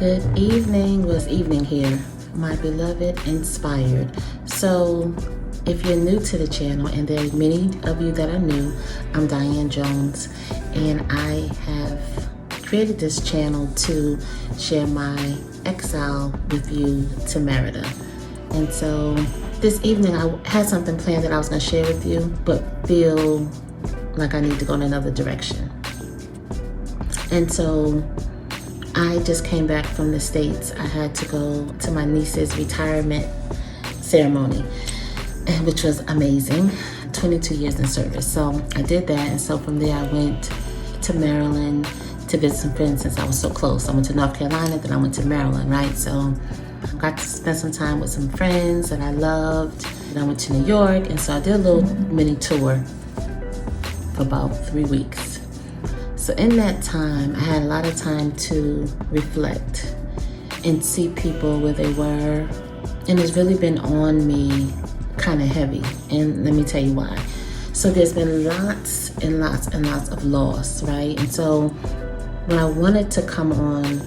Good evening. Well, it's evening here, my beloved inspired. So if you're new to the channel, and there are many of you that are new, I'm Diane Jones, and I have created this channel to share my exile with you to Merida. And so this evening I had something planned that I was going to share with you, but feel like I need to go in another direction. And so I just came back from the States. I had to go to my niece's retirement ceremony, which was amazing. 22 years in service. So I did that, and so from there I went to Maryland to visit some friends since I was so close. I went to North Carolina, then I went to Maryland, right? So I got to spend some time with some friends that I loved. And I went to New York, and so I did a little mini tour for about 3 weeks. So in that time, I had a lot of time to reflect and see people where they were. And it's really been on me kind of heavy. And let me tell you why. So there's been lots and lots and lots of loss, right? And so what I wanted to come on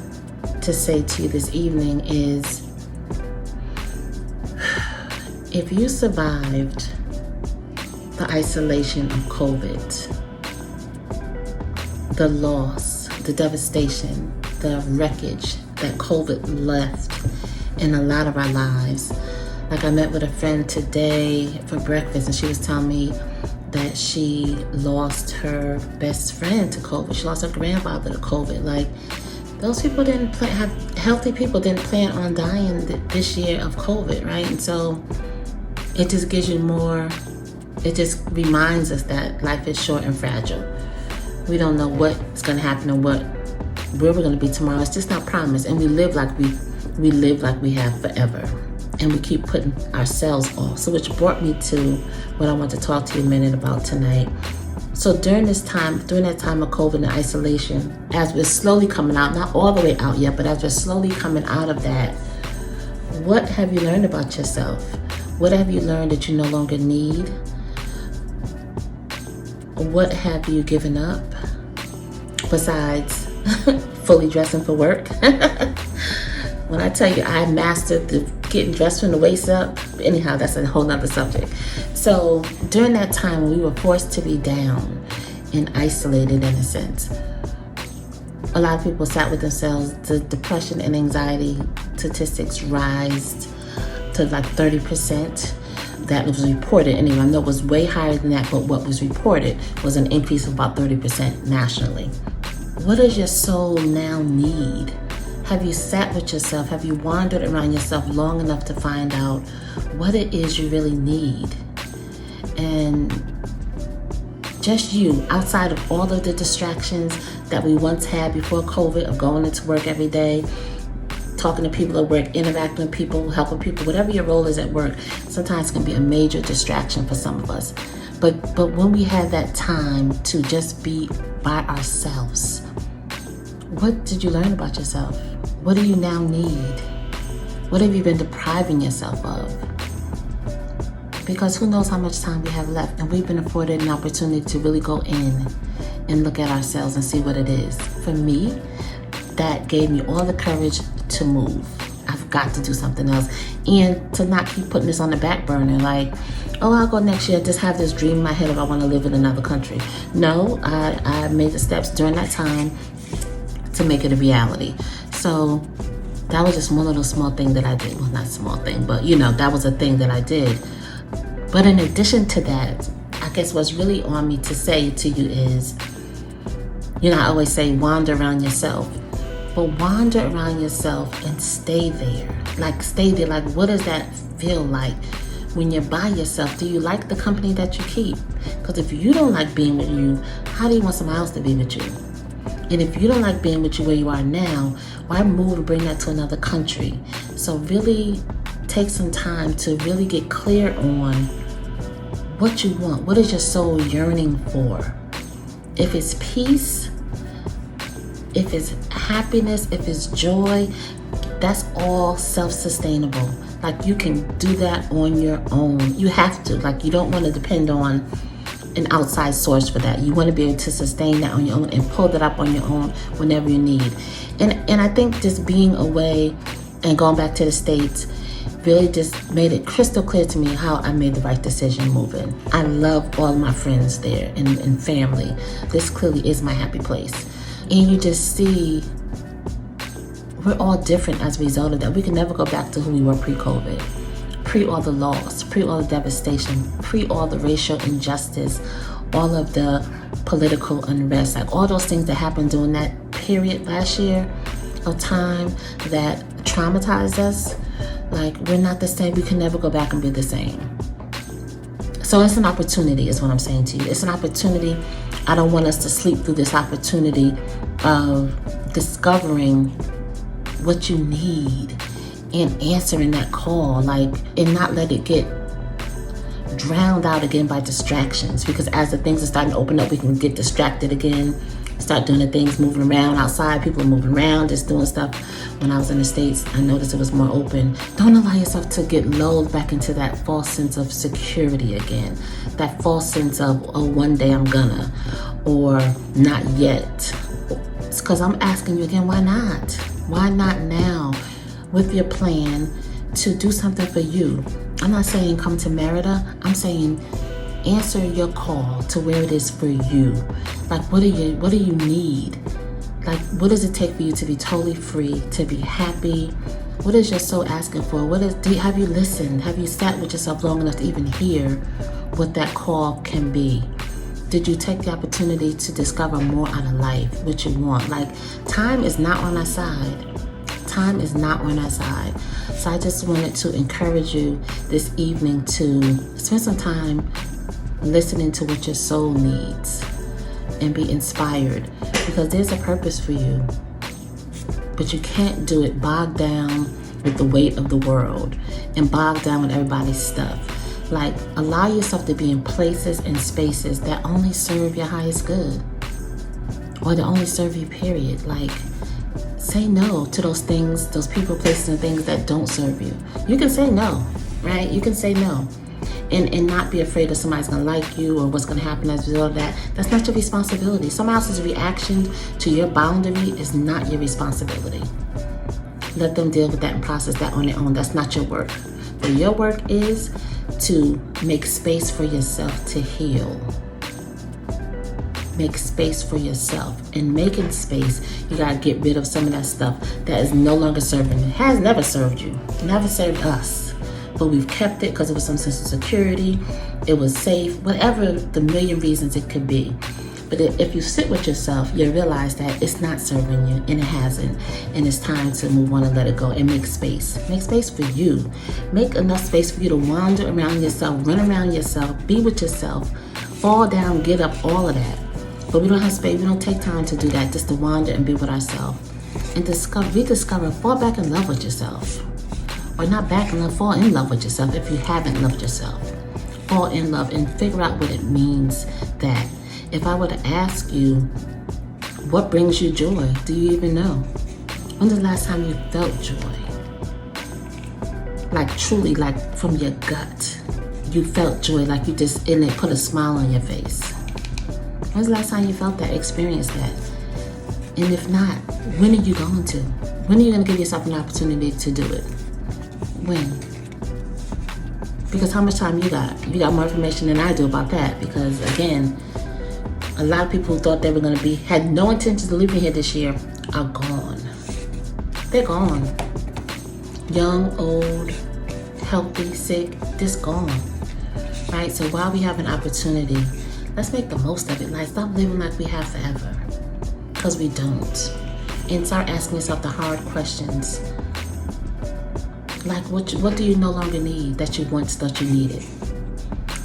to say to you this evening is, if you survived the isolation of COVID, the loss, the devastation, the wreckage that COVID left in a lot of our lives. Like, I met with a friend today for breakfast, and she was telling me that she lost her best friend to COVID. She lost her grandfather to COVID. Like, those people didn't healthy people didn't plan on dying this year of COVID, right? And so it just gives you more, it just reminds us that life is short and fragile. We don't know what's going to happen and where we're going to be tomorrow. It's just not promised. And we live like we have forever. And we keep putting ourselves off. So which brought me to what I want to talk to you a minute about tonight. So during that time of COVID and isolation, as we're slowly coming out, not all the way out yet, but as we're slowly coming out of that, what have you learned about yourself? What have you learned that you no longer need? What have you given up besides fully dressing for work? When I tell you I mastered the getting dressed from the waist up, anyhow, that's a whole nother subject. So during that time, we were forced to be down and isolated in a sense. A lot of people sat with themselves. The depression and anxiety statistics rise to like 30%. That was reported. Anyway, I know it was way higher than that, but what was reported was an increase of about 30% nationally. What does your soul now need? Have you sat with yourself? Have you wandered around yourself long enough to find out what it is you really need? And just you, outside of all of the distractions that we once had before COVID, of going into work every day, talking to people at work, interacting with people, helping people, whatever your role is at work, sometimes can be a major distraction for some of us. But when we have that time to just be by ourselves, what did you learn about yourself? What do you now need? What have you been depriving yourself of? Because who knows how much time we have left, and we've been afforded an opportunity to really go in and look at ourselves and see what it is. For me, that gave me all the courage to move. I've got to do something else, and to not keep putting this on the back burner like, oh, I'll go next year, just have this dream in my head of I want to live in another country. No, I made the steps during that time to make it a reality. So that was just one little small thing that I did. Well, not small thing, but that was a thing that I did. But in addition to that, I guess what's really on me to say to you is, I always say wander around yourself. But wander around yourself and stay there. Like, stay there. Like, what does that feel like when you're by yourself? Do you like the company that you keep? Because if you don't like being with you, how do you want somebody else to be with you? And if you don't like being with you where you are now, why move and bring that to another country? So really take some time to really get clear on what you want. What is your soul yearning for? If it's peace, if it's happiness, if it's joy, that's all self-sustainable. Like, you can do that on your own. You have to. Like, you don't want to depend on an outside source for that. You want to be able to sustain that on your own and pull that up on your own whenever you need. And I think just being away and going back to the States really just made it crystal clear to me how I made the right decision moving. I love all my friends there and family. This clearly is my happy place. And you just see we're all different as a result of that. We can never go back to who we were pre-COVID. Pre all the loss, pre all the devastation, pre all the racial injustice, all of the political unrest, like all those things that happened during that period last year of time that traumatized us. Like, we're not the same. We can never go back and be the same. So it's an opportunity is what I'm saying to you. It's an opportunity. I don't want us to sleep through this opportunity of discovering what you need and answering that call, like, and not let it get drowned out again by distractions. Because as the things are starting to open up, we can get distracted again, start doing the things, moving around outside. People are moving around, just doing stuff. When I was in the States, I noticed it was more open. Don't allow yourself to get lulled back into that false sense of security again. That false sense of, oh, one day I'm gonna, or not yet. It's because I'm asking you again, why not? Why not now? With your plan to do something for you. I'm not saying come to Merida. I'm saying answer your call to where it is for you. Like, what do you need? Like, what does it take for you to be totally free, to be happy? What is your soul asking for? Have you listened? Have you sat with yourself long enough to even hear what that call can be? Did you take the opportunity to discover more out of life, what you want? Like, time is not on our side. Time is not on our side. So I just wanted to encourage you this evening to spend some time listening to what your soul needs and be inspired, because there's a purpose for you. But you can't do it bogged down with the weight of the world and bogged down with everybody's stuff. Like, allow yourself to be in places and spaces that only serve your highest good, or that only serve you, period. Like, say no to those things, those people, places, and things that don't serve you. You can say no, right? You can say no. And not be afraid that somebody's going to like you or what's going to happen as a result of that. That's not your responsibility. Someone else's reaction to your boundary is not your responsibility. Let them deal with that and process that on their own. That's not your work. But your work is to make space for yourself to heal. Make space for yourself. And making space, you got to get rid of some of that stuff that is no longer serving you. It has never served you. Never served us. But we've kept it because it was some sense of security. It was safe. Whatever the million reasons it could be. But if you sit with yourself, you realize that it's not serving you, and it hasn't. And it's time to move on and let it go and make space. Make space for you. Make enough space for you to wander around yourself, run around yourself, be with yourself, fall down, get up, all of that. But we don't have space. We don't take time to do that, just to wander and be with ourselves. And rediscover, fall back in love with yourself. Or not back in love, fall in love with yourself if you haven't loved yourself. Fall in love and figure out what it means that. If I were to ask you, what brings you joy? Do you even know? When's the last time you felt joy? Like, truly, like from your gut. You felt joy, like you just, and it put a smile on your face. When's the last time you felt that, experienced that? And if not, when are you going to? When are you going to give yourself an opportunity to do it? When? Because how much time you got? You got more information than I do about that. Because again, a lot of people who thought they were going to had no intentions of living here this year are gone. They're gone. Young, old, healthy, sick, just gone. Right? So while we have an opportunity, let's make the most of it. Like, stop living like we have forever. Because we don't. And start asking yourself the hard questions. Like, what do you no longer need that you once thought you needed?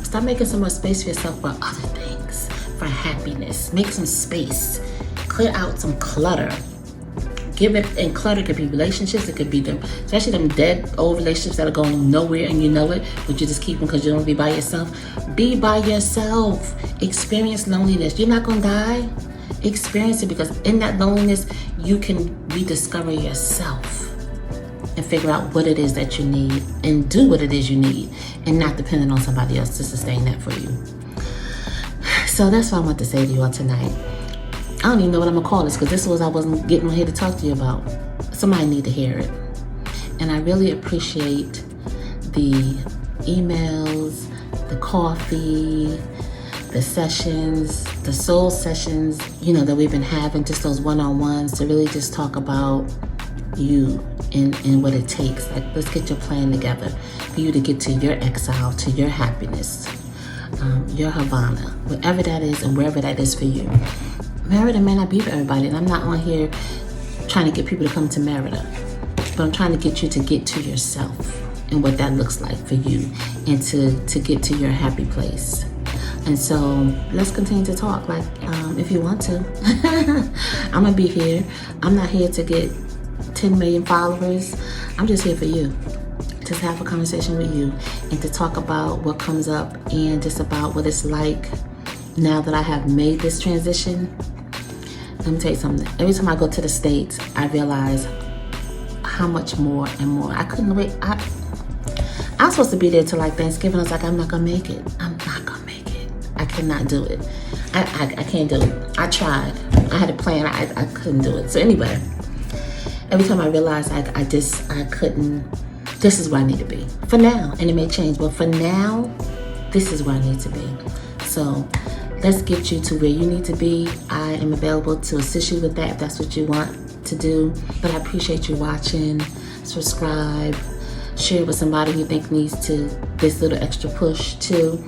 Start making some more space for yourself for other things, for happiness. Make some space. Clear out some clutter. And clutter could be relationships. It could be them, especially them dead old relationships that are going nowhere and you know it, but you just keep them because you don't want to be by yourself. Be by yourself. Experience loneliness. You're not going to die. Experience it, because in that loneliness, you can rediscover yourself. And figure out what it is that you need and do what it is you need, and not depending on somebody else to sustain that for you. So that's what I want to say to you all tonight. I don't even know what I'm gonna call this, because this was I wasn't getting on here to talk to you about. Somebody need to hear it. And I really appreciate the emails, the coffee, the sessions, the soul sessions, that we've been having, just those one-on-ones to really just talk about you and what it takes. Like, let's get your plan together for you to get to your exile, to your happiness, your Havana, whatever that is and wherever that is for you. Merida may not be for everybody, and I'm not on here trying to get people to come to Merida, but I'm trying to get you to get to yourself and what that looks like for you, and to get to your happy place. And so let's continue to talk, like, if you want to. I'm gonna be here. I'm not here to get 10 million followers. I'm just here for you, just have a conversation with you, and to talk about what comes up, and just about what it's like now that I have made this transition. Let me tell you something. Every time I go to the States, I realize how much more and more. I couldn't wait. I was supposed to be there till like Thanksgiving. I was like, I'm not gonna make it. I'm not gonna make it. I cannot do it. I can't do it. I tried. I had a plan. I couldn't do it. So anyway, every time I realized I couldn't, this is where I need to be. For now, and it may change, but for now, this is where I need to be. So let's get you to where you need to be. I am available to assist you with that if that's what you want to do. But I appreciate you watching. Subscribe. Share with somebody you think needs to this little extra push too.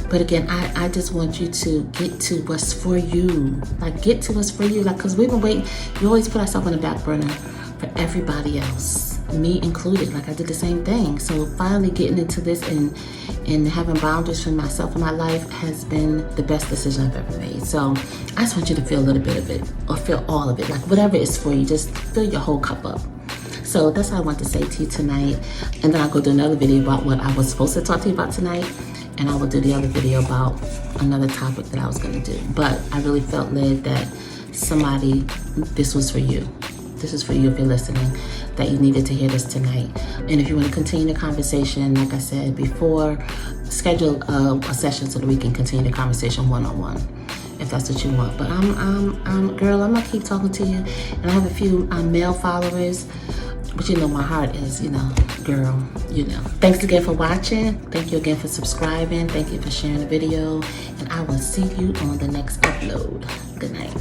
But again, I just want you to get to what's for you. Like, get to what's for you. Like, because we've been waiting. We always put ourselves on the back burner for everybody else, me included. Like, I did the same thing. So finally getting into this and having boundaries for myself and my life has been the best decision I've ever made. So I just want you to feel a little bit of it, or feel all of it. Like, whatever is for you, just fill your whole cup up. So that's what I want to say to you tonight. And then I'll go do another video about what I was supposed to talk to you about tonight. And I will do the other video about another topic that I was going to do. But I really felt led that somebody, this was for you. This is for you if you're listening, that you needed to hear this tonight. And if you want to continue the conversation, like I said before, schedule a session so that we can continue the conversation one-on-one, if that's what you want. But girl, I'm gonna keep talking to you. And I have a few male followers, but my heart is, girl, Thanks again for watching. Thank you again for subscribing. Thank you for sharing the video. And I will see you on the next upload. Good night.